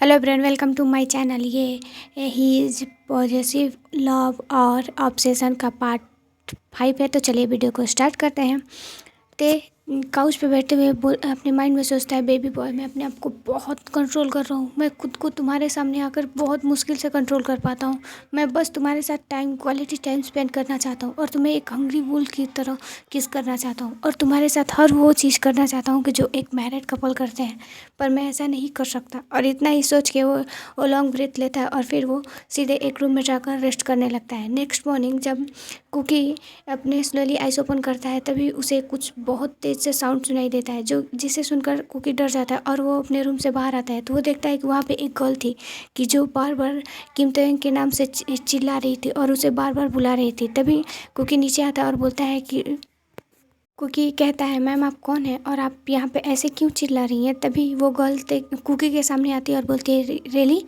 Hello everyone, welcome to my channel. ये ही is possessive love और ऑब्सेशन का पार्ट 5 है। तो चलिए वीडियो को स्टार्ट करते हैं। ते काउच पे बैठे हुए अपने माइंड में सोचता है, बेबी बॉय मैं अपने आप को बहुत कंट्रोल कर रहा हूँ। मैं खुद को तुम्हारे सामने आकर बहुत मुश्किल से कंट्रोल कर पाता हूँ। मैं बस तुम्हारे साथ क्वालिटी टाइम स्पेंड करना चाहता हूँ और तुम्हें एक हंग्री वुल की तरह किस करना चाहता हूँ और तुम्हारे साथ हर वो चीज़ करना चाहता हूँ कि जो एक मैरिड कपल करते हैं। पर मैं ऐसा नहीं कर सकता। और इतना ही सोच के वो लॉन्ग ब्रेथ लेता है और फिर वो सीधे एक रूम में जाकर रेस्ट करने लगता है। नेक्स्ट मॉर्निंग जब कुकी अपने स्लोली आइज ओपन करता है तभी उसे कुछ बहुत तेज़ से साउंड सुनाई देता है, जो जिसे सुनकर कुकी डर जाता है और वो अपने रूम से बाहर आता है। तो वो देखता है कि वहाँ पे एक गर्ल थी कि जो बार बार किम तोयंग के नाम से चिल्ला रही थी और उसे बार बार बुला रही थी। तभी कुकी नीचे आता है और बोलता है कि कुकी कहता है, मैम आप कौन हैं और आप यहाँ पे ऐसे क्यों चिल्ला रही हैं। तभी वो गर्ल कुकी के सामने आती है और बोलती है, रियली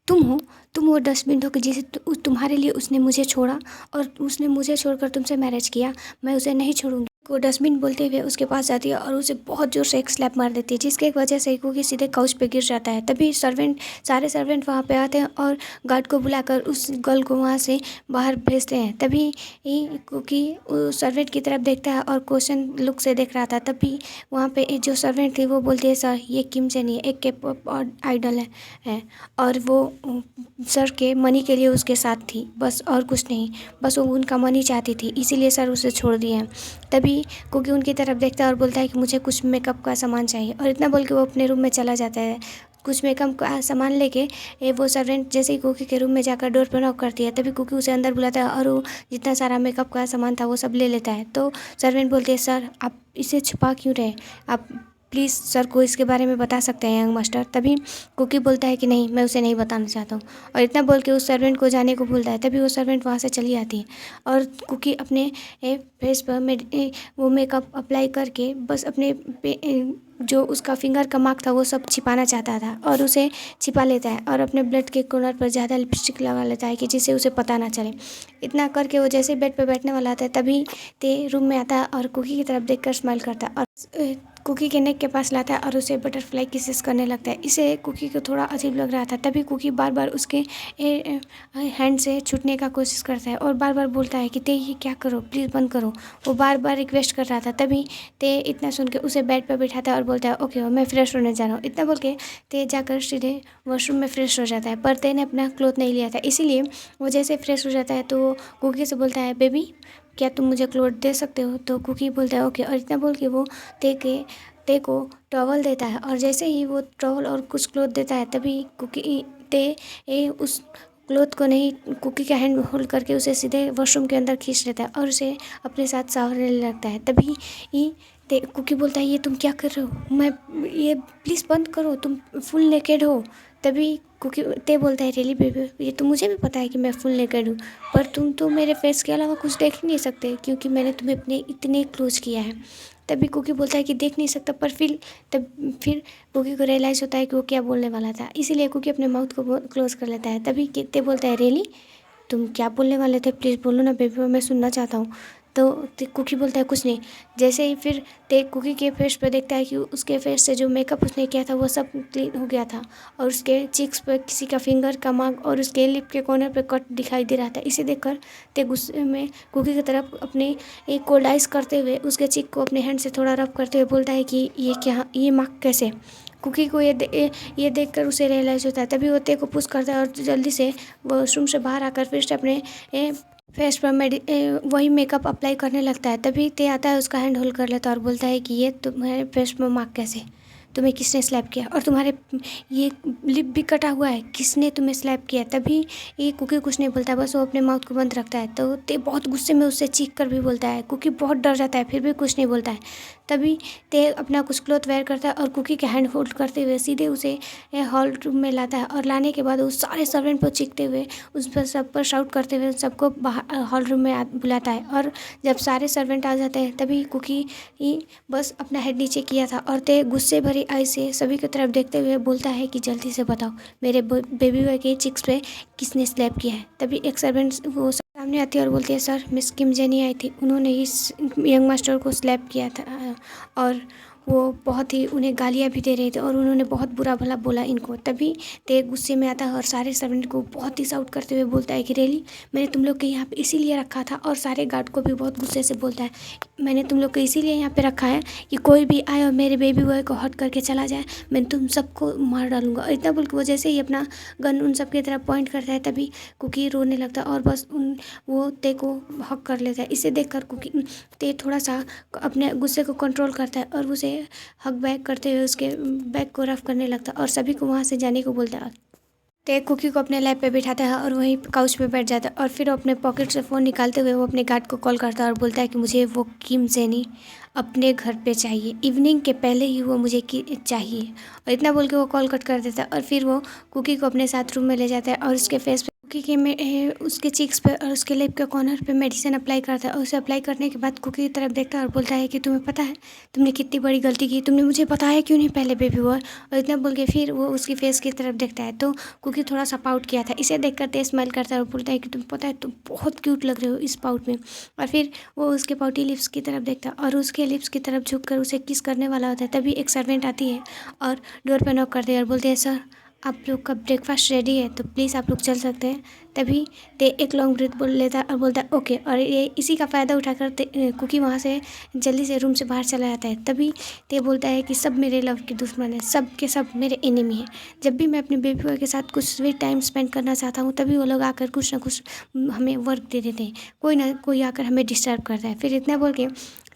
तुम वो डस्टबिन हो कि जिसे तुम्हारे लिए उसने मुझे छोड़ा और उसने मुझे छोड़कर तुमसे मैरिज किया। मैं उसे नहीं छोड़ूंगी। को डस्टबिन बोलते हुए उसके पास जाती है और उसे बहुत जोर से एक स्लैप मार देती है, जिसके वजह से कुकी सीधे काउच पे गिर जाता है। तभी सारे सर्वेंट वहाँ पे आते हैं और गार्ड को बुलाकर उस गर्ल को वहाँ से बाहर भेजते हैं। तभी कुकी सर्वेंट की तरफ देखता है और क्वेश्चन लुक से देख रहा था। तभी वहाँ पे जो सर्वेंट थी वो बोलती है, सर ये किम से नहीं है, एक K-pop आइडल है और वो सर के मनी के लिए उसके साथ थी, बस और कुछ नहीं। बस वो उनका मनी चाहती थी, इसीलिए सर उसे छोड़ दिए हैं। तभी कुकी उनकी तरफ देखता है और बोलता है कि मुझे कुछ मेकअप का सामान चाहिए, और इतना बोल के वो अपने रूम में चला जाता है कुछ मेकअप का सामान लेके। वो सर्वेंट जैसे ही कुकी के रूम में जाकर डोर पर नॉक करती है तभी कुकी उसे अंदर बुलाता है और वो जितना सारा मेकअप का सामान था वो सब ले लेता है। तो सर्वेंट बोलती है, सर आप इसे छुपा क्यों रहे, आप प्लीज़ सर को इसके बारे में बता सकते हैं यंग मास्टर। तभी कुकी बोलता है कि नहीं, मैं उसे नहीं बताना चाहता हूँ, और इतना बोल के उस सर्वेंट को जाने को बोलता है। तभी वो सर्वेंट वहाँ से चली आती है और कुकी अपने फेस पर वो मेकअप अप्लाई करके बस अपने जो उसका फिंगर का मार्क था वो सब छिपाना चाहता था और उसे छिपा लेता है और अपने ब्लड के कॉर्नर पर ज़्यादा लिपस्टिक लगा लेता है कि जिससे उसे पता ना चले। इतना करके वो जैसे बेड पर बैठने वाला था तभी ते रूम में आता है और कुकी की तरफ देखकर स्माइल करता है और कुकी के नेक के पास लाता है और उसे बटरफ्लाई किसेस करने लगता है। इसे कुकी को थोड़ा अजीब लग रहा था। तभी कुकी बार बार उसके हैंड से छूटने का कोशिश करता है और बार बार बोलता है कि ते ये क्या करो, प्लीज़ बंद करो। वो बार बार रिक्वेस्ट कर रहा था। तभी ते इतना सुन के उसे बेड पर बिठाता है और बोलता है, ओके मैं फ्रेश होने जा रहा हूँ। इतना बोल के ते जाकर सीधे वॉशरूम में फ्रेश हो जाता है, पर ते ने अपना क्लोथ नहीं लिया था, इसीलिए वो जैसे फ्रेश हो जाता है तो वो कुकी से बोलता है, बेबी क्या तुम मुझे क्लोथ दे सकते हो। तो कुकी बोलता है ओके, और इतना बोल के वो ते को टॉवल देता है और जैसे ही वो टॉवल और कुछ क्लोथ देता है तभी उस क्लोथ को नहीं, कुकी का हैंड होल्ड करके उसे सीधे वॉशरूम के अंदर खींच लेता है और उसे अपने साथ शावर लेने लगता है। तभी कुकी बोलता है, ये तुम क्या कर रहे हो, मैं ये प्लीज़ बंद करो, तुम फुल नेकेड हो। तभी कुकी बोलता है, रियली बेबी ये तो मुझे भी पता है कि मैं फुल नेकेड हूँ, पर तुम तो मेरे फेस के अलावा कुछ देख ही नहीं सकते क्योंकि मैंने तुम्हें अपने इतने क्लोज किया है। तभी कुकी बोलता है कि देख नहीं सकता, पर फिर कुकी को रियलाइज़ होता है कि वो क्या बोलने वाला था, इसीलिए कुकी अपने माउथ को क्लोज कर लेता है। तभी ते बोलता है, रियली तुम क्या बोलने वाले थे, प्लीज़ बोलो ना बेबी, मैं सुनना चाहता हूँ। तो कुकी बोलता है कुछ नहीं। जैसे ही फिर ते कुकी के फेस पे देखता है कि उसके फेस से जो मेकअप उसने किया था वो सब क्लीन हो गया था और उसके चिक्स पर किसी का फिंगर का मार्क और उसके लिप के कॉर्नर पे कट दिखाई दे रहा था। इसे देखकर ते गुस्से में कुकी की तरफ अपने एक कोल्ड आइस करते हुए उसके चिक को अपने हैंड से थोड़ा रब करते हुए बोलता है कि ये मार्क कैसे। कुकी को ये देखकर उसे रियलाइज़ होता है। तभी वो ते को पुश करता है और जल्दी से वॉशरूम से बाहर आकर फिर से अपने फेस पर वही मेकअप अप्लाई करने लगता है। तभी ते आता है, उसका हैंड होल्ड कर लेता है और बोलता है कि ये तुम्हारे फेस पर मार्क कैसे, तुम्हें किसने स्लैप किया, और तुम्हारे ये लिप भी कटा हुआ है, किसने तुम्हें स्लैप किया। तभी ये कुकी कुछ नहीं बोलता, बस वो अपने माउथ को बंद रखता है। तो ते बहुत गुस्से में उससे चीख कर भी बोलता है। कुकी बहुत डर जाता है फिर भी कुछ नहीं बोलता है। तभी ते अपना कुछ क्लॉथ वेयर करता है और कुकी के हैंड होल्ड करते हुए सीधे उसे हॉल रूम में लाता है और लाने के बाद उस सारे सर्वेंट पर चीखते हुए उस पर सब पर शाउट करते हुए सबको बाहर हॉल रूम में बुलाता है। और जब सारे सर्वेंट आ जाते हैं तभी कुकी ही बस अपना हेड नीचे किया था और ते गुस्से भरी आई से सभी की तरफ देखते हुए बोलता है कि जल्दी से बताओ मेरे बेबी बॉय के चिक्स पे किसने स्लैप किया है। तभी एक सर्वेंट वो सामने आती है और बोलती है, सर मिस किम जेनी आई थी, उन्होंने इस यंग मास्टर को स्लैप किया था और वो बहुत ही उन्हें गालियाँ भी दे रहे थे और उन्होंने बहुत बुरा भला बोला इनको। तभी ते गुस्से में आता है और सारे सर्वेंट को बहुत ही शाउट करते हुए बोलता है कि रियली मैंने तुम लोग को यहाँ पे इसीलिए रखा था। और सारे गार्ड को भी बहुत गुस्से से बोलता है मैंने तुम लोग को इसीलिए यहाँ पे रखा है कि कोई भी आए और मेरे बेबी बॉय को हर्ट करके चला जाए, मैं तुम सबको मार डालूंगा। और इतना बोल के वो जैसे ही अपना गन उन सब की तरफ पॉइंट करता है तभी कुकी रोने लगता है और बस वो ते को हक कर लेता है। इसे देखकर कुकी ते थोड़ा सा अपने गुस्से को कंट्रोल करता है और उसे हक बैक करते हुए उसके बैक को रफ करने लगता है और सभी को वहाँ से जाने को बोलता है। ते कुकी को अपने लैब पे बिठाता है और वहीं काउच पे बैठ जाता है और फिर अपने पॉकेट से फ़ोन निकालते हुए वो अपने गार्ड को कॉल करता है और बोलता है कि मुझे वो किम जेनी अपने घर पे चाहिए, इवनिंग के पहले ही वो मुझे चाहिए। और इतना बोल के वो कॉल कट कर देता है और फिर वो कुकी को अपने साथ रूम में ले जाता है और उसके फेस पे कुकी के में उसके चीक्स पे और उसके लिप के कॉर्नर पे मेडिसिन अप्लाई करता है। और उसे अप्लाई करने के बाद कुकी की तरफ देखता है और बोलता है कि तुम्हें पता है तुमने कितनी बड़ी गलती की, तुमने मुझे बताया क्यों नहीं पहले बेबी बॉय। और इतना बोल के फिर वो उसकी फेस की तरफ देखता है तो कुकी थोड़ा सा पाउट किया था। इसे देख कर ते स्माइल करता है और बोलता है कि तुम पता है तुम बहुत क्यूट लग रहे हो इस पाउट में। और फिर वो उसके पाउटी लिप्स की तरफ देखता है और उसके लिप्स की तरफ झुककर उसे किस करने वाला होता है। तभी एक सर्वेंट आती है और डोर पर नॉक करती है और बोलती है सर आप लोग का ब्रेकफास्ट रेडी है तो प्लीज़ आप लोग चल सकते हैं। तभी ते एक लॉन्ग ब्रीथ बोल लेता है और बोलता है ओके। और ये इसी का फ़ायदा उठाकर कुकी वहाँ से जल्दी से रूम से बाहर चला जाता है। तभी ते बोलता है कि सब मेरे लव के दुश्मन है, सब के सब मेरे एनिमी हैं। जब भी मैं अपने बेबी बॉय के साथ कुछ स्वीट टाइम स्पेंड करना चाहता हूँ तभी वो लोग आकर कुछ ना कुछ हमें वर्क दे देते हैं, कोई ना कोई आकर हमें डिस्टर्ब करता है। फिर इतना बोल के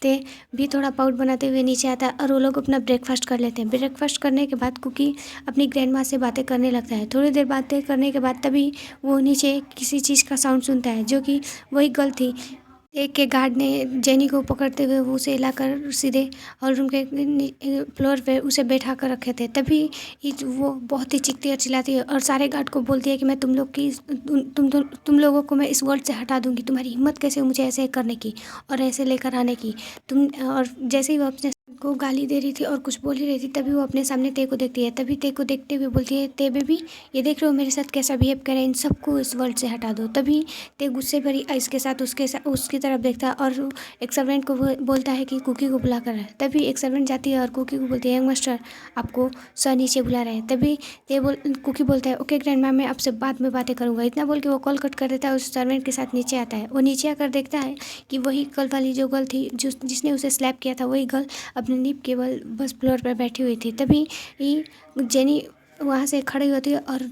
ते भी थोड़ा पाउट बनाते हुए नीचे आता है और वो लोग अपना ब्रेकफास्ट कर लेते हैं। ब्रेकफास्ट करने के बाद कुकी अपनी ग्रैंड माँ से बातें करने लगता है। थोड़ी देर बातें करने के बाद तभी वो नीचे किसी चीज़ का साउंड सुनता है जो कि वही गर्ल थी। एक के गार्ड ने जेनी को पकड़ते हुए वो उसे लाकर सीधे और रूम के फ्लोर पे उसे बैठा कर रखे थे। तभी वो बहुत ही चीखती और चिल्लाती है और सारे गार्ड को बोलती है कि मैं तुम लोग की तुम लोगों को मैं इस वर्ल्ड से हटा दूंगी। तुम्हारी हिम्मत कैसे मुझे ऐसे करने की और ऐसे लेकर आने की तुम। और जैसे ही वो अपने को गाली दे रही थी और कुछ बोल ही रही थी तभी वो अपने सामने ते को देखती है। तभी ते को देखते हुए बोलती है ते बेबी ये देख रहे हो मेरे साथ कैसा बिहेव करे, इन सबको इस वर्ल्ड से हटा दो। तभी ते गुस्से भरी आइस के साथ उसकी तरफ देखता है और एक सर्वेंट को बोलता है कि कुकी को बुला कर। तभी एक सर्वेंट जाती है और कुकी को बोलती है यंग मास्टर आपको सर नीचे बुला रहे हैं। तभी कुकी बोलता है ओके ग्रैंड मैम मैं आपसे बाद में बातें करूँगा। इतना बोल के वो कॉल कट कर देता है, उस सर्वेंट के साथ नीचे आता है। वो नीचे आकर देखता है कि वही कल वाली जो गर्ल थी जिसने उसे स्लैप किया था वही गर्ल अपने नींब केवल बस फ्लोर पर बैठी हुई थी। तभी जेनी वहाँ से खड़ी होती है और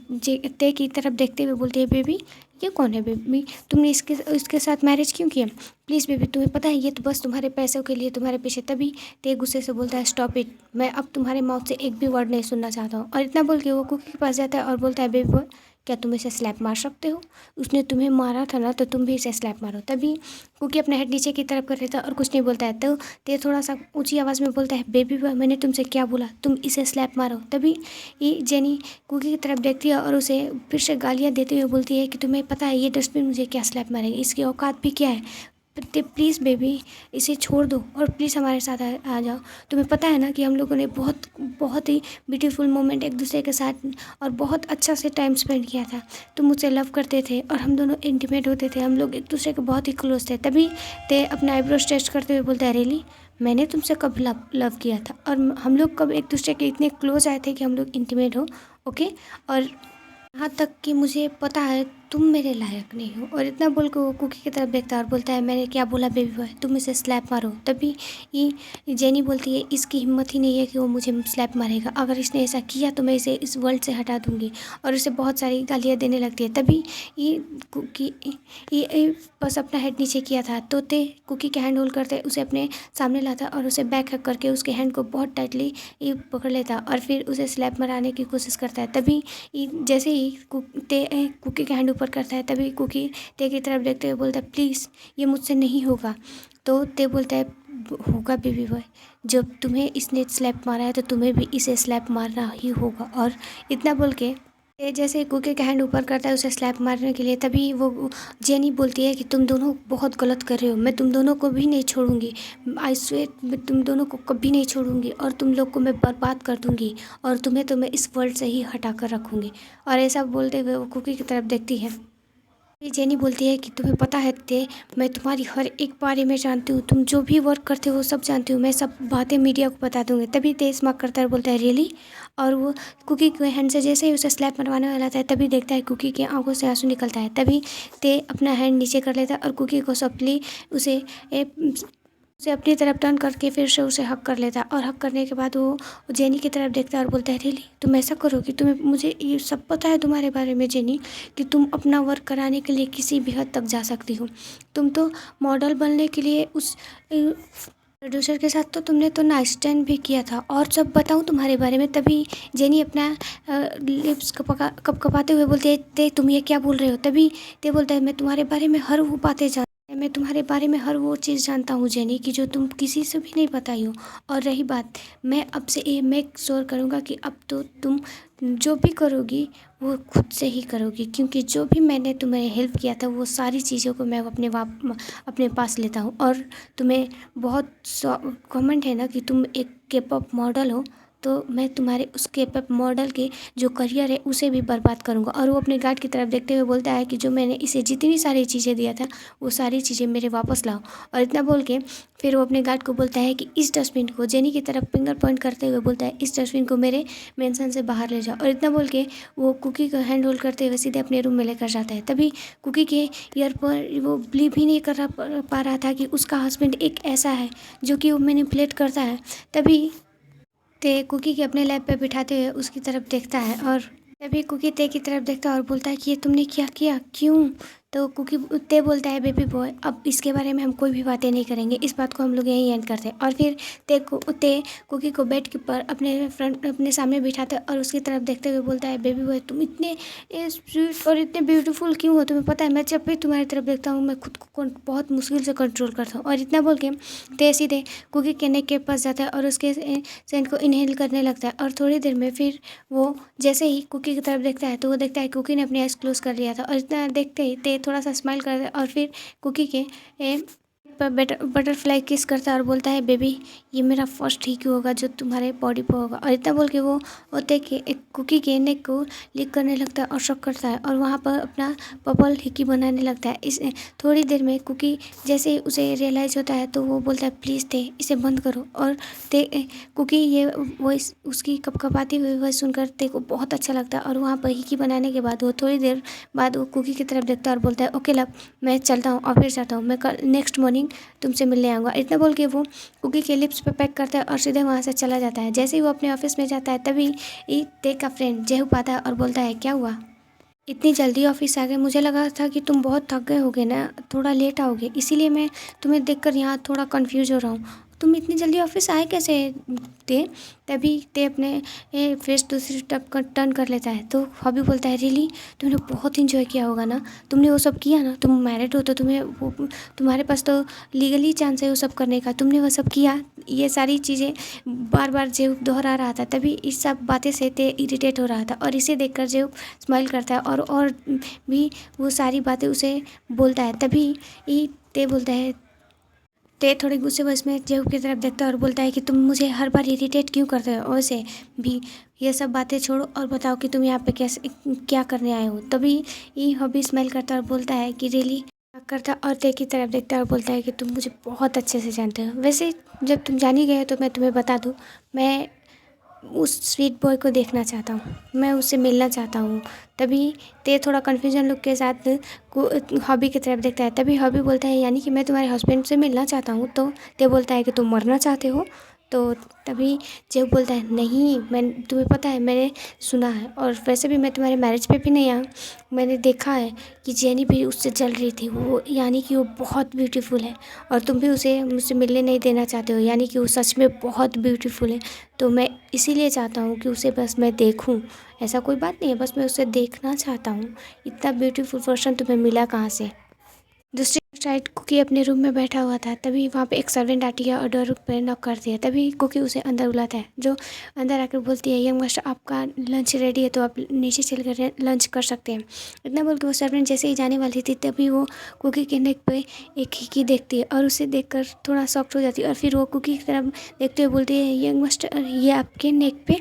ते की तरफ देखते हुए बोलती है बेबी ये कौन है बेबी, तुमने इसके साथ मैरिज क्यों किया? प्लीज़ बेबी तुम्हें पता है ये तो बस तुम्हारे पैसों के लिए तुम्हारे पीछे। तभी ते गुस्से से बोलता है स्टॉप इट, मैं अब तुम्हारे माउथ से एक भी वर्ड नहीं सुनना चाहता हूँ। और इतना बोल के वो कुकी के पास जाता है और बोलता है बेबी बॉय क्या तुम इसे स्लैप मार सकते हो? उसने तुम्हें मारा था ना तो तुम भी इसे स्लैप मारो। तभी कुकी अपना हेड नीचे की तरफ कर लेता है और कुछ नहीं बोलता है। तो ते थोड़ा सा ऊंची आवाज़ में बोलता है बेबी बॉय मैंने तुमसे क्या बोला, तुम इसे स्लैप मारो। तभी ये जेनी कुकी की तरफ देखती है और उसे फिर से गालियाँ देते हुए बोलती है कि तुम्हें पता है ये डस्टबिन मुझे क्या स्लैप मारेगी, इसकी औकात भी क्या है। प्लीज़ बेबी इसे छोड़ दो और प्लीज़ हमारे साथ आ जाओ। तुम्हें पता है ना कि हम लोगों ने बहुत बहुत ही ब्यूटीफुल मोमेंट एक दूसरे के साथ और बहुत अच्छा से टाइम स्पेंड किया था। तुम मुझसे लव करते थे और हम दोनों इंटीमेट होते थे, हम लोग एक दूसरे के बहुत ही क्लोज थे। तभी ते अपना आईब्रोज टेस्ट करते हुए बोलता है रियली मैंने तुमसे कब लव किया था और हम लोग कब एक दूसरे के इतने क्लोज आए थे कि हम लोग इंटीमेट हो। ओके और यहाँ तक कि मुझे पता है तुम मेरे लायक नहीं हो। और इतना बोल के वो कुकी की तरफ देखता है और बोलता है मैंने क्या बोला बेबी बॉय, तुम इसे स्लैप मारो। तभी ये जेनी बोलती है इसकी हिम्मत ही नहीं है कि वो मुझे स्लैप मारेगा, अगर इसने ऐसा किया तो मैं इसे इस वर्ल्ड से हटा दूंगी। और उसे बहुत सारी गालियाँ देने लगती है। तभी ये कुकी ये बस अपना हेड नीचे किया था तो ते कुकी के हैंड होल्ड करते उसे अपने सामने लाता और उसे बैक हक करके उसके हैंड को बहुत टाइटली ये पकड़ लेता और फिर उसे स्लैप मारने की कोशिश करता है। तभी जैसे ही कुकी के हैंड ऊपर करता है तभी कुकी ते की तरफ देखते हुए बोलता है प्लीज़ ये मुझसे नहीं होगा। तो ते बोलता है होगा बेबी बॉय, जब तुम्हें इसने स्लैप मारा है तो तुम्हें भी इसे स्लैप मारना ही होगा। और इतना बोल के ते जैसे कुकी का हैंड ऊपर करता है उसे स्लैप मारने के लिए तभी वो जेनी बोलती है कि तुम दोनों बहुत गलत कर रहे हो, मैं तुम दोनों को भी नहीं छोड़ूंगी, आई स्वेयर मैं तुम दोनों को कभी नहीं छोड़ूंगी और तुम लोग को मैं बर्बाद कर दूंगी और तुम्हें तो मैं इस वर्ल्ड से ही हटा कर रखूँगी। और ऐसा बोलते हुए वो कुकी की तरफ देखती है। ये जेनी बोलती है कि तुम्हें पता है ते, मैं तुम्हारी हर एक बारे में जानती हूँ, तुम जो भी वर्क करते हो वो सब जानती हूँ, मैं सब बातें मीडिया को बता दूंगी। तभी ते स्मार्ट करता है और बोलता है रियली। और वो कुकी के हैंड से जैसे ही उसे स्लैप मरवाने वाला था तभी देखता है कुकी की आंखों से आंसू निकलता है। तभी ते अपना हैंड नीचे कर लेता है और कुकी को सॉफ्टली उसे उसे अपनी तरफ टर्न करके फिर से उसे हक कर लेता है। और हक करने के बाद वो जेनी की तरफ देखता है और बोलता है रियली तुम ऐसा करोगी, तुम्हें मुझे ये सब पता है तुम्हारे बारे में जेनी, कि तुम अपना वर्क कराने के लिए किसी भी हद तक जा सकती हो। तुम तो मॉडल बनने के लिए उस प्रोड्यूसर के साथ तो तुमने तो नाइट स्टैंड भी किया था, और सब बताऊं तुम्हारे बारे में। तभी जेनी अपना लिप्स कपकपाते हुए बोलती है ते तुम ये क्या बोल रहे हो। तभी ते बोलता है मैं तुम्हारे बारे में हर वो बातें मैं तुम्हारे बारे में हर वो चीज़ जानता हूँ जेनी, कि जो तुम किसी से भी नहीं बताई हो। और रही बात, मैं अब से ये मेक श्योर करूँगा कि अब तो तुम जो भी करोगी वो खुद से ही करोगी, क्योंकि जो भी मैंने तुम्हें हेल्प किया था वो सारी चीज़ों को मैं अपने पास लेता हूँ। और तुम्हें बहुत कमेंट है ना कि तुम एक के पॉप मॉडल हो, तो मैं तुम्हारे उस के पॉप मॉडल के जो करियर है उसे भी बर्बाद करूँगा। और वो अपने गार्ड की तरफ देखते हुए बोलता है कि जो मैंने इसे जितनी सारी चीज़ें दिया था वो सारी चीज़ें मेरे वापस लाओ। और इतना बोल के फिर वो अपने गार्ड को बोलता है कि इस डस्टबिन को, जेनी की तरफ फिंगर पॉइंट करते हुए बोलता है इस डस्टबिन को मेरे मेंशन से बाहर ले जाओ। और इतना बोल के वो कुकी को हैंड होल्ड करते हुए सीधे अपने रूम में लेकर जाता है। तभी कुकी के ईयर पर वो बिलीव ही नहीं कर पा रहा था कि उसका हस्बैंड एक ऐसा है जो कि वो मैनिपुलेट करता है। तभी ते कुकी के अपने लैब पे बिठाते हुए उसकी तरफ देखता है, और तभी कुकी ते की तरफ देखता है और बोलता है कि ये तुमने क्या किया, क्यों। तो कुकी ते बोलता है बेबी बॉय अब इसके बारे में हम कोई भी बातें नहीं करेंगे, इस बात को हम लोग यहीं एंड करते हैं। और फिर ते कुकी को बेड के ऊपर अपने सामने बिठाते हैं और उसकी तरफ देखते हुए बोलता है बेबी बॉय तुम इतने स्वीट और इतने ब्यूटीफुल क्यों हो, तुम्हें पता है मैं जब भी तुम्हारी तरफ देखता हूँ मैं खुद को बहुत मुश्किल से कंट्रोल करता हूँ। और इतना बोल के ते सीधे कुकी के नेक के पास जाता है और उसके सेंट को इनहेल करने लगता है। और थोड़ी देर में फिर वो जैसे ही कुकी की तरफ देखता है तो वो देखता है कुकी ने अपनी आइज़ क्लोज कर लिया था। और इतना देखते ही ते थोड़ा सा स्माइल करता है और फिर कुकी के पर बटरफ्लाई किस करता है और बोलता है बेबी ये मेरा फर्स्ट ही क्यों होगा जो तुम्हारे बॉडी पर होगा। और इतना बोल के वो होते कि एक कुकी के नेक को लिक करने लगता है और शॉक करता है और वहाँ पर अपना पपल हिकी बनाने लगता है। इस थोड़ी देर में कुकी जैसे ही उसे रियलाइज़ होता है तो वो बोलता है प्लीज़ ते इसे बंद करो। और ते कुकी ये वॉइस उसकी कपकपाती हुई वॉइस सुनकर ते को बहुत अच्छा लगता है। और वहाँ पर हिकी बनाने के बाद वो थोड़ी देर बाद वो कुकी की तरफ देखता है और बोलता है ओके लव मैं चलता हूँ ऑफिस जाता हूँ, मैं कल नेक्स्ट मॉर्निंग तुमसे मिलने आऊँगा। इतना बोल के वो कुकी के लिप्स पे पैक करता है और सीधे वहाँ से चला जाता है। जैसे ही वो अपने ऑफिस में जाता है तभी ते का फ्रेंड जेहू आता है और बोलता है क्या हुआ, इतनी जल्दी ऑफिस आ गए, मुझे लगा था कि तुम बहुत थक गए होगे ना, थोड़ा लेट आओगे, इसीलिए मैं तुम्हें देखकर यहाँ थोड़ा कंफ्यूज हो रहा हूँ। तुम इतनी जल्दी ऑफिस आए कैसे ते। तभी ते अपने फेस दूसरी तरफ टर्न कर लेता है तो हॉबी बोलता है रियली तुमने बहुत इंजॉय किया होगा ना, तुमने वो सब किया ना, तुम मैरिड हो तो तुम्हारे पास तो लीगली चांस है वो सब करने का, तुमने वो सब किया। ये सारी चीज़ें बार बार जेब दोहरा रहा था। तभी इस सब बातें से ते इरिटेट हो रहा था और इसे देखकर जेब स्माइल करता है और भी वो सारी बातें उसे बोलता है। तभी ते बोलता है ते थोड़े गुस्से बस में जेहू की तरफ देखता है और बोलता है कि तुम मुझे हर बार इरिटेट क्यों करते हो, वैसे भी ये सब बातें छोड़ो और बताओ कि तुम यहाँ पे कैसे क्या करने आए हो। तभी ये हॉबी स्माइल करता है और बोलता है कि रियली करता और ते की तरफ देखता है और बोलता है कि तुम मुझे बहुत अच्छे से जानते हो, वैसे जब तुम जान ही गए हो तो मैं तुम्हें बता दूँ मैं उस स्वीट बॉय को देखना चाहता हूँ, मैं उससे मिलना चाहता हूँ। तभी ते थोड़ा कन्फ्यूजन लुक के साथ हॉबी की तरफ देखता है। तभी हॉबी बोलता है यानी कि मैं तुम्हारे हस्बैंड से मिलना चाहता हूँ। तो ते बोलता है कि तुम मरना चाहते हो। तो तभी जेब बोलता है नहीं, मैं तुम्हें पता है मैंने सुना है और वैसे भी मैं तुम्हारे मैरिज पे भी नहीं आया, मैंने देखा है कि जेनी भी उससे जल रही थी, वो यानी कि वो बहुत ब्यूटीफुल है और तुम भी उसे मुझसे मिलने नहीं देना चाहते हो, यानी कि वो सच में बहुत ब्यूटीफुल है। तो मैं इसीलिए चाहता हूँ कि उसे बस मैं देखूँ, ऐसा कोई बात नहीं है, बस मैं उसे देखना चाहता हूँ। इतना ब्यूटीफुल पर्सन तुम्हें मिला कहाँ से। दूसरी साइड कुकी अपने रूम में बैठा हुआ था। तभी वहाँ पे एक सर्वेंट आती है और डोर पर नॉक करती है। तभी कुकी उसे अंदर बुलाता है, जो अंदर आकर बोलती है यंग मास्टर आपका लंच रेडी है तो आप नीचे चल कर लंच कर सकते हैं। इतना बोल के वो सर्वेंट जैसे ही जाने वाली थी तभी वो कुकी के नेक पे एक हिकी देखती है और उसे देखकर थोड़ा शॉक्ड हो जाती है। और फिर वो कुकी की तरफ देखते हुए बोलती है यंग मास्टर ये आपके नेक पे,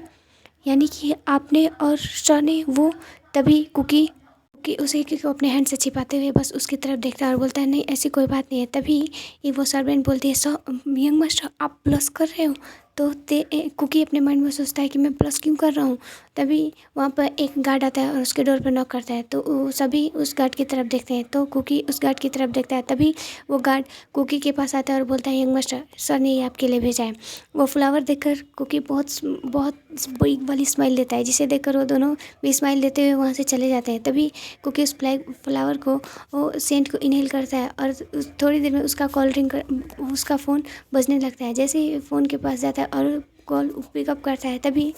यानी कि आपने और सर ने वो। तभी कुकी कि उसे क्योंकि अपने हैंड से छिपाते हुए बस उसकी तरफ देखता है और बोलता है नहीं ऐसी कोई बात नहीं है। तभी ये वो सर्वेंट बोलती है यंग मास्टर आप प्लस कर रहे हो। तो कुकी अपने माइंड में सोचता है कि मैं प्लस क्यों कर रहा हूँ। तभी वहाँ पर एक गार्ड आता है और उसके डोर पर नॉक करता है। तो वो सभी उस गार्ड की तरफ देखते हैं। तो कुकी उस गार्ड की तरफ देखता है। तभी वो गार्ड कुकी के पास आता है और बोलता है यंग मास्टर सर ने ये आपके लिए भेजा है। वो फ्लावर देखकर कुकी बहुत बहुत बिग वाली स्माइल देता है, जिसे देखकर वो दोनों भी स्माइल देते हुए वहाँ से चले जाते हैं। तभी कुकी उस फ्लावर को वो सेंट को इनहेल करता है और थोड़ी देर में उसका कॉल रिंग कर उसका फ़ोन बजने लगता है। जैसे ही फ़ोन के पास जाता है और कॉल पिकअप करता है, तभी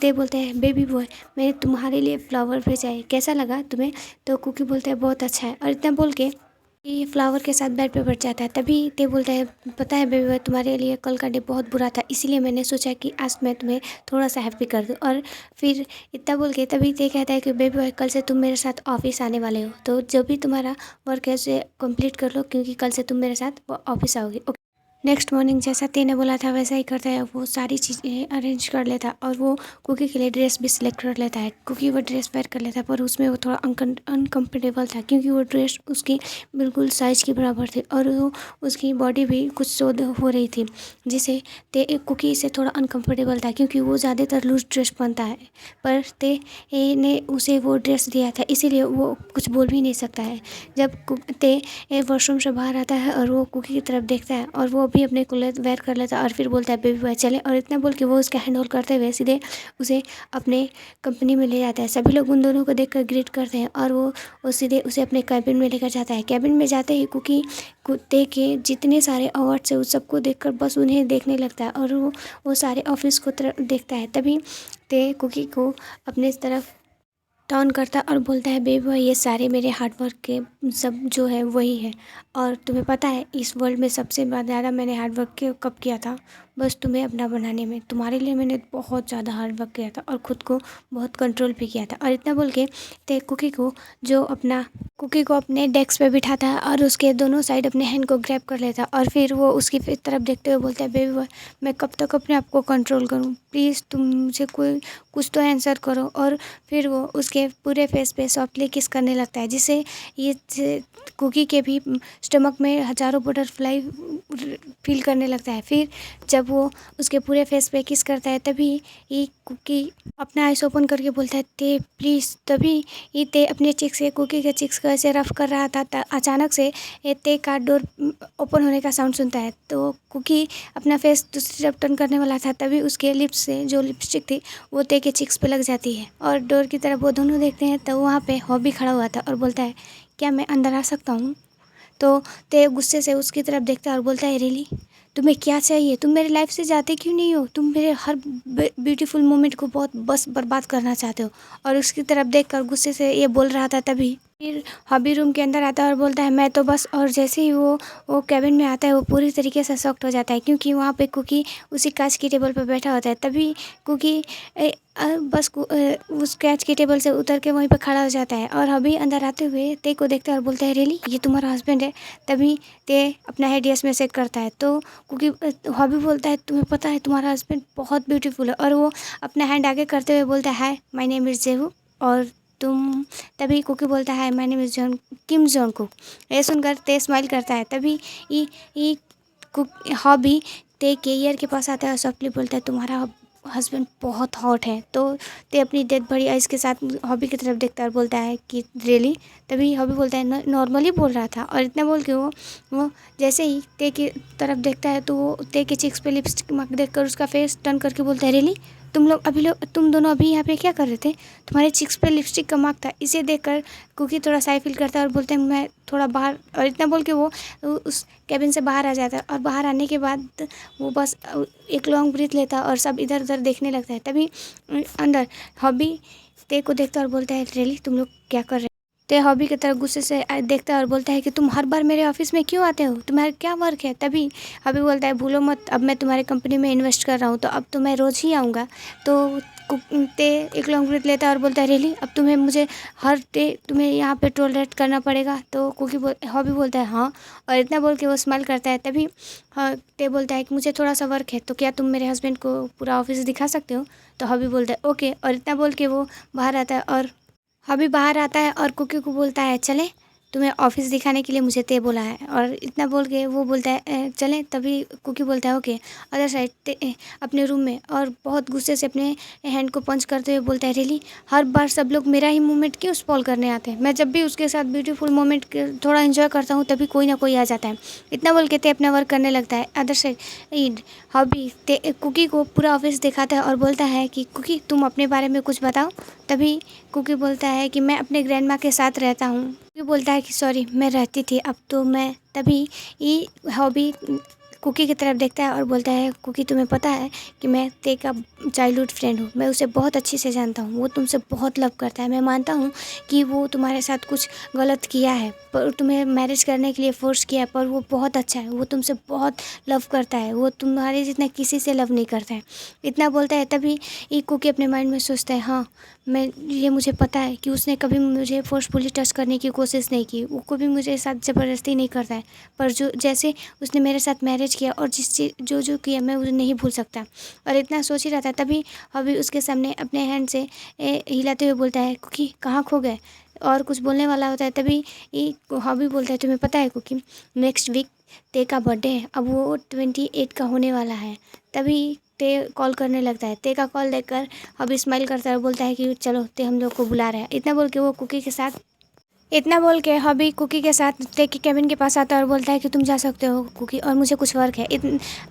ते बोलते हैं बेबी बॉय मैंने तुम्हारे लिए फ्लावर भेजा है, कैसा लगा तुम्हें। तो कुकी बोलता है बहुत अच्छा है। और इतना बोल के ये फ्लावर के साथ बेड पे बैठ जाता है। तभी ते बोलता है पता है बेबी बॉय तुम्हारे लिए कल का डे बहुत बुरा था, इसीलिए मैंने सोचा कि आज मैं तुम्हें थोड़ा सा हैप्पी कर दूं। और फिर इतना बोल के तभी ते कहता है कि बेबी बॉय कल से तुम मेरे साथ ऑफिस आने वाले हो, तो जो भी तुम्हारा वर्क है उसे कंप्लीट कर लो, क्योंकि कल से तुम मेरे साथ ऑफिस आओगे। नेक्स्ट मॉर्निंग जैसा ते ने बोला था वैसा ही करता है। वो सारी चीज़ें अरेंज कर लेता है और वो कुकी के लिए ड्रेस भी सिलेक्ट कर लेता है। कुकी वो ड्रेस वेयर कर लेता है, पर उसमें वो थोड़ा अनकम्फर्टेबल था, क्योंकि वो ड्रेस उसकी बिल्कुल साइज़ के बराबर थी और वो उसकी बॉडी भी कुछ शो हो रही थी, जिसे ते कुकी से थोड़ा अनकम्फर्टेबल था, क्योंकि वो ज़्यादातर लूज ड्रेस पहनता है। पर ते ने उसे वो ड्रेस दिया था, इसीलिए वो कुछ बोल भी नहीं सकता है। जब ते वॉशरूम से बाहर आता है और वो कुकी की तरफ देखता है और वो भी अपने क्लोथ वेयर कर लेता है और फिर बोलता है बेबी बॉय चले। और इतना बोल के वो उसका हैंड होल्ड करते हुए सीधे उसे अपने कंपनी में ले जाता है। सभी लोग उन दोनों को देखकर ग्रीट करते हैं और वो सीधे उसे अपने कैबिन में लेकर जाता है। कैबिन में जाते ही कुकी कुत्ते के जितने सारे अवार्ड्स है उस सबको देखकर बस उन्हें देखने लगता है और वो सारे ऑफिस को तरफ देखता है। तभी ते कुकी को अपने तरफ टर्न करता है और बोलता है बेबी बॉय ये सारे मेरे हार्ड वर्क के सब जो है वही है, और तुम्हें पता है इस वर्ल्ड में सबसे ज़्यादा मैंने हार्ड वर्क कब किया था, बस तुम्हें अपना बनाने में। तुम्हारे लिए मैंने बहुत ज़्यादा हार्ड वर्क किया था और ख़ुद को बहुत कंट्रोल भी किया था। और इतना बोल के ते कुकी को अपने डेस्क पे बिठाता है और उसके दोनों साइड अपने हैंड को ग्रैब कर लेता है और फिर वो उसकी तरफ देखते हुए बोलता है बेबी बॉय मैं कब तक अपने आप को कंट्रोल करूँ, प्लीज़ तुम मुझे कुछ तो आंसर करो। और फिर वो उसके पूरे फेस पे सॉफ्टली किस करने लगता है, जिससे कुकी के भी स्टमक में हज़ारों बटरफ्लाई फील करने लगता है। फिर जब वो उसके पूरे फेस पे किस करता है, तभी ये कुकी अपना आइस ओपन करके बोलता है ते प्लीज़। तभी ये ते अपने चिक्स से कुकी के चिक्स को ऐसे रफ कर रहा था, अचानक से ये ते का डोर ओपन होने का साउंड सुनता है। तो कुकी अपना फेस दूसरी तरफ टर्न करने वाला था, तभी उसके लिप्स से जो लिपस्टिक थी वो ते के चिक्स पे लग जाती है और डोर की तरफ वो दोनों देखते हैं। तो वहाँ पे हॉबी खड़ा हुआ था और बोलता है क्या मैं अंदर आ सकता हूँ। तो ते गुस्से से उसकी तरफ देखता है और बोलता है रियली तुम्हें क्या चाहिए, तुम मेरी लाइफ से जाते क्यों नहीं हो, तुम मेरे हर ब्यूटीफुल मोमेंट को बहुत बस बर्बाद करना चाहते हो। और उसकी तरफ देखकर गुस्से से ये बोल रहा था, तभी फिर हॉबी रूम के अंदर आता है और बोलता है मैं तो बस। और जैसे ही वो कैबिन में आता है वो पूरी तरीके से शॉक्ड हो जाता है, क्योंकि वहाँ पे कुकी उसी कांच की टेबल पर बैठा होता है। तभी कुकी उस कांच की टेबल से उतर के वहीं पर खड़ा हो जाता है और हॉबी अंदर आते हुए ते को देखता है और बोलता है रियली ये तुम्हारा हस्बैंड है। तभी ते अपना हेड यस में सेट करता है। तो क्योंकि हॉबी बोलता है तुम्हें पता है तुम्हारा हस्बैंड बहुत ब्यूटीफुल है, और वो अपना हैंड आगे करते हुए बोलता है हाय माय नेम इज़ जेहू और तुम। तभी कुकी बोलता है my name is John Kim John cook. ये सुनकर ते स्माइल करता है। तभी ये हॉबी ते के ईयर के पास आता है और सॉफ्टली बोलता है तुम्हारा हस्बैंड बहुत हॉट है। तो ते अपनी डेथ भरी आइज़ के साथ हॉबी की तरफ देखता है और बोलता है कि रियली। तभी हॉबी बोलता है नॉर्मली बोल रहा था। और इतना बोल के वो जैसे ही ते की तरफ देखता है तो वो ते के चिक्स पे लिपस्टिक मार्क देखकर उसका फेस टर्न करके बोलता है रियली तुम दोनों अभी यहाँ पे क्या कर रहे थे, तुम्हारे चिक्स पे लिपस्टिक का मार्क था। इसे देखकर कुकी थोड़ा साई फील करता है और बोलते हैं मैं थोड़ा बाहर। और इतना बोल के वो उस कैबिन से बाहर आ जाता है और बाहर आने के बाद वो बस एक लॉन्ग ब्रीथ लेता है और सब इधर उधर देखने लगता है। तभी अंदर हॉबी ते को देखता है और बोलता है रियली तुम लोग क्या कर रहे हो। ते हॉबी की तरफ गुस्से से देखता है और बोलता है कि तुम हर बार मेरे ऑफिस में क्यों आते हो, तुम्हारा क्या वर्क है। तभी हॉबी बोलता है भूलो मत अब मैं तुम्हारी कंपनी में इन्वेस्ट कर रहा हूँ, तो अब तो मैं रोज़ ही आऊँगा। तो ते एक लॉन्ग ब्रीथ लेता है और बोलता है रियली अब मुझे हर डे तुम्हें यहाँ पे टॉलरेट करना पड़ेगा। तो हॉबी बोलता है हाँ। और इतना बोल के वो स्माइल करता है। तभी हाँ ते बोलता है कि मुझे थोड़ा सा वर्क है, तो क्या तुम मेरे हस्बैंड को पूरा ऑफिस दिखा सकते हो। तो हॉबी बोलता है ओके। और इतना बोल के वो बाहर आता है और हॉबी बाहर आता है और कुकी को बोलता है चलें, तुम्हें ऑफिस दिखाने के लिए मुझे ते बोला है। और इतना बोल के वो बोलता है चलें। तभी कुकी बोलता है ओके। अदर साइड अपने रूम में और बहुत गुस्से से अपने हैंड को पंच करते हुए बोलता है रियली, हर बार सब लोग मेरा ही मोमेंट क्यों स्पॉइल करने आते हैं। मैं जब भी उसके साथ ब्यूटीफुल मोमेंट थोड़ा इन्जॉय करता हूँ तभी कोई ना कोई आ जाता है। इतना बोल के ते अपना वर्क करने लगता है। अदर साइड हॉबी कुकी को पूरा ऑफिस दिखाता है और बोलता है कि कुकी तुम अपने बारे में कुछ बताओ। तभी कुकी बोलता है कि मैं अपने ग्रैंड माँ के साथ रहता हूँ। कुकी बोलता है कि सॉरी मैं रहती थी, अब तो मैं। तभी ये हॉबी कुकी की तरफ देखता है और बोलता है कुकी तुम्हें पता है कि मैं ते का चाइल्डहुड फ्रेंड हूँ, मैं उसे बहुत अच्छे से जानता हूँ, वो तुमसे बहुत लव करता है। मैं मानता हूँ कि वो तुम्हारे साथ कुछ गलत किया है, पर तुम्हें मैरिज करने के लिए फोर्स किया है, पर वो बहुत अच्छा है, वो तुमसे बहुत लव करता है, वो तुम्हारे जितना किसी से लव नहीं करता है। इतना बोलता है। तभी ये कुकी अपने माइंड में सोचता है हाँ ये मुझे पता है कि उसने कभी मुझे फोर्सफुली टच करने की कोशिश नहीं की, वो कभी मुझे साथ ज़बरदस्ती नहीं करता है, पर जो जैसे उसने मेरे साथ मैरिज किया और जिस चीज़ जो किया मैं उसे नहीं भूल सकता। और इतना सोच ही रहा था तभी हॉबी उसके सामने अपने हैंड से हिलाते हुए बोलता है कुकी कहाँ खो गए। और कुछ बोलने वाला होता है। तभी ये हॉबी बोलता है तुम्हें पता है कुकी नेक्स्ट वीक ते का बर्थडे है, अब वो 28 का होने वाला है। तभी ते कॉल करने लगता है। ते का कॉल देखकर हॉबी स्माइल करता है और बोलता है कि चलो ते हम लोग को बुला रहा है। इतना बोल के हॉबी कुकी के साथ ते की केबिन के पास आता है और बोलता है कि तुम जा सकते हो कुकी, और मुझे कुछ वर्क है।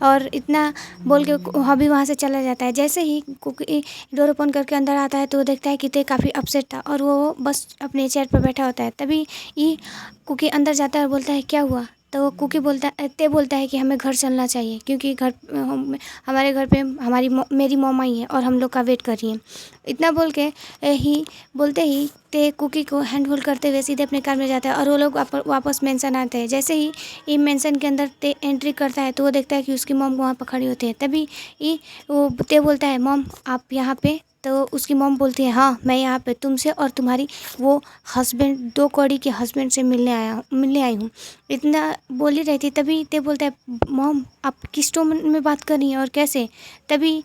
और इतना बोल के हॉबी वहाँ से चला जाता है। जैसे ही कुकी डोर ओपन करके अंदर आता है तो वो देखता है कि ते काफ़ी अपसेट था और वो बस अपने चेयर पर बैठा होता है। तभी ये कुकी अंदर जाता है और बोलता है क्या हुआ। तो कुकी बोलता है कि हमें घर चलना चाहिए क्योंकि हमारे घर पे मेरी मॉम आई है और हम लोग का वेट कर रही है। इतना बोल के ही बोलते ही ते कुकी को हैंड होल्ड करते हुए सीधे अपने कार में जाता है और वो लोग वापस मेंशन आते हैं। जैसे ही ये मेंशन के अंदर ते एंट्री करता है तो वो देखता है कि उसकी मॉम वहाँ पर खड़ी होती है। तभी वो ते बोलता है मॉम आप यहाँ पे। तो उसकी मॉम बोलती है हाँ मैं यहाँ पे तुमसे और तुम्हारी वो हस्बैंड 2 कौड़ी के हस्बैंड से मिलने आई हूँ। इतना बोल ही रही थी। तभी ते बोलता है मॉम आप किस टोन में बात कर रही हैं और कैसे। तभी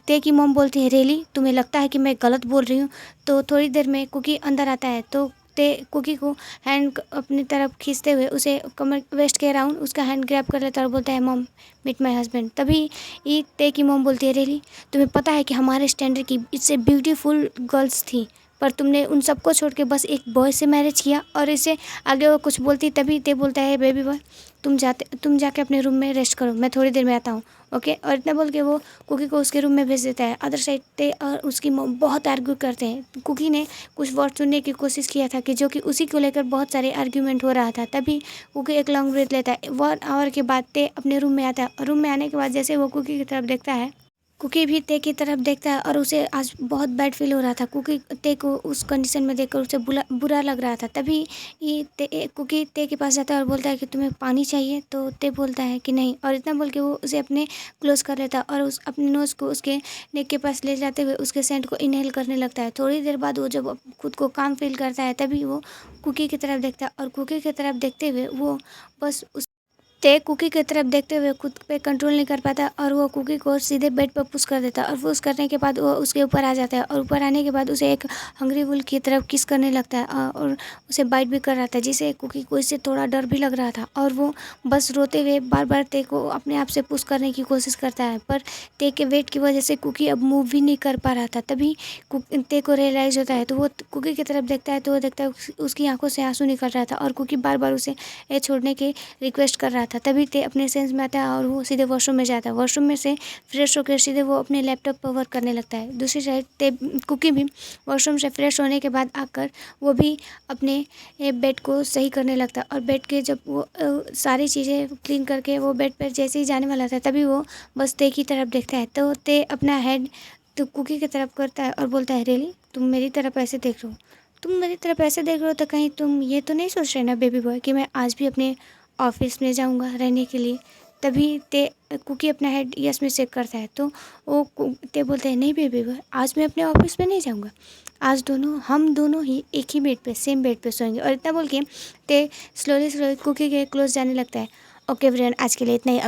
ते की मॉम बोलती है रियली तुम्हें लगता है कि मैं गलत बोल रही हूँ। तो थोड़ी देर में कुकी अंदर आता है तो ते कुकी को हैंड अपनी तरफ खींचते हुए उसे कमर वेस्ट के अराउंड उसका हैंड ग्रैब कर लेता है और बोलता है मॉम मीट माय हस्बैंड। तभी ये ते की मॉम बोलती है रियली तुम्हें पता है कि हमारे स्टैंडर्ड की इससे ब्यूटीफुल गर्ल्स थी, पर तुमने उन सबको छोड़ के बस एक बॉय से मैरिज किया। और इसे आगे वो कुछ बोलती तभी ते बोलता है बेबी बॉय तुम जाके अपने रूम में रेस्ट करो, मैं थोड़ी देर में आता हूँ ओके। और इतना बोल के वो कुकी को उसके रूम में भेज देता है। अदर साइड ते और उसकी मॉम बहुत आर्ग्यू करते हैं। कुकी ने कुछ वर्ड सुनने की कोशिश किया था कि जो कि उसी को लेकर बहुत सारे आर्ग्यूमेंट हो रहा था। तभी कुकी एक लॉन्ग ब्रेथ लेता है। 1 आवर के बाद ते अपने रूम में आता है और रूम में आने के बाद जैसे वो कुकी की तरफ देखता है, कुकी भी ते की तरफ देखता है और उसे आज बहुत बैड फील हो रहा था। कुकी ते को उस कंडीशन में देखकर उसे बुरा लग रहा था। तभी कुकी ते के पास जाता है और बोलता है कि तुम्हें पानी चाहिए। तो ते बोलता है कि नहीं, और इतना बोल के वो उसे अपने क्लोज कर लेता है और अपने नोज़ को उसके नेक के पास ले जाते हुए उसके सेंट को इनहेल करने लगता है। थोड़ी देर बाद वो जब खुद को काम फील करता है तभी वो कुकी की तरफ देखता है और कुकी की तरफ देखते हुए वो बस ते कुकी की तरफ देखते हुए खुद पे कंट्रोल नहीं कर पाता और वो कुकी को सीधे बेड पर पुश कर देता है। और पुश करने के बाद वो उसके ऊपर आ जाता है और ऊपर आने के बाद उसे एक हंग्री वुल की तरफ किस करने लगता है और उसे बाइट भी कर रहा था, जिसे कुकी को इससे थोड़ा डर भी लग रहा था। और वो बस रोते हुए बार बार ते को अपने आप से पुश करने की कोशिश करता है, पर ते के वेट की वजह से कुकी अब मूव भी नहीं कर पा रहा था। तभी ते को रियलाइज़ होता है तो वो कुकी की तरफ देखता है तो वो देखता है उसकी आंखों से आंसू निकल रहा था और कुकी बार बार उसे छोड़ने की रिक्वेस्ट कर रहा था। तभी ते अपने सेंस में आता है और वो सीधे वॉशरूम में जाता है। वॉशरूम में से फ्रेश होकर सीधे वो अपने लैपटॉप पर वर्क करने लगता है। दूसरी साइड ते कुकी भी वॉशरूम से फ्रेश होने के बाद आकर वो भी अपने बेड को सही करने लगता है। और बेड के जब वो सारी चीज़ें क्लीन करके वो बेड पर जैसे ही जाने वाला था तभी वो बस ते की तरफ देखता है। तो ते अपना हेड तो कुकी की तरफ करता है और बोलता है रियली तुम मेरी तरफ ऐसे देख रहे हो, तुम मेरी तरफ ऐसे देख रहे हो तो कहीं तुम ये तो नहीं सोच रहे ना बेबी बॉय कि मैं आज भी अपने ऑफिस में जाऊंगा रहने के लिए। तभी ते कुकी अपना हेड यस में चेक करता है तो ते बोलते हैं नहीं बेबी बॉय आज मैं अपने ऑफिस में नहीं जाऊंगा, आज हम दोनों ही एक ही बेड पे सेम बेड पे सोएंगे। और इतना बोल के ते स्लोली कुकी के क्लोज जाने लगता है। ओके फ्रेंड आज के लिए इतना ही।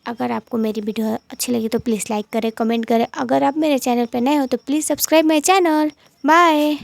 अगर आपको मेरी वीडियो अच्छी लगी तो प्लीज़ लाइक करें, कमेंट करें। अगर आप मेरे चैनल पर नए हो तो please subscribe my channel. Bye.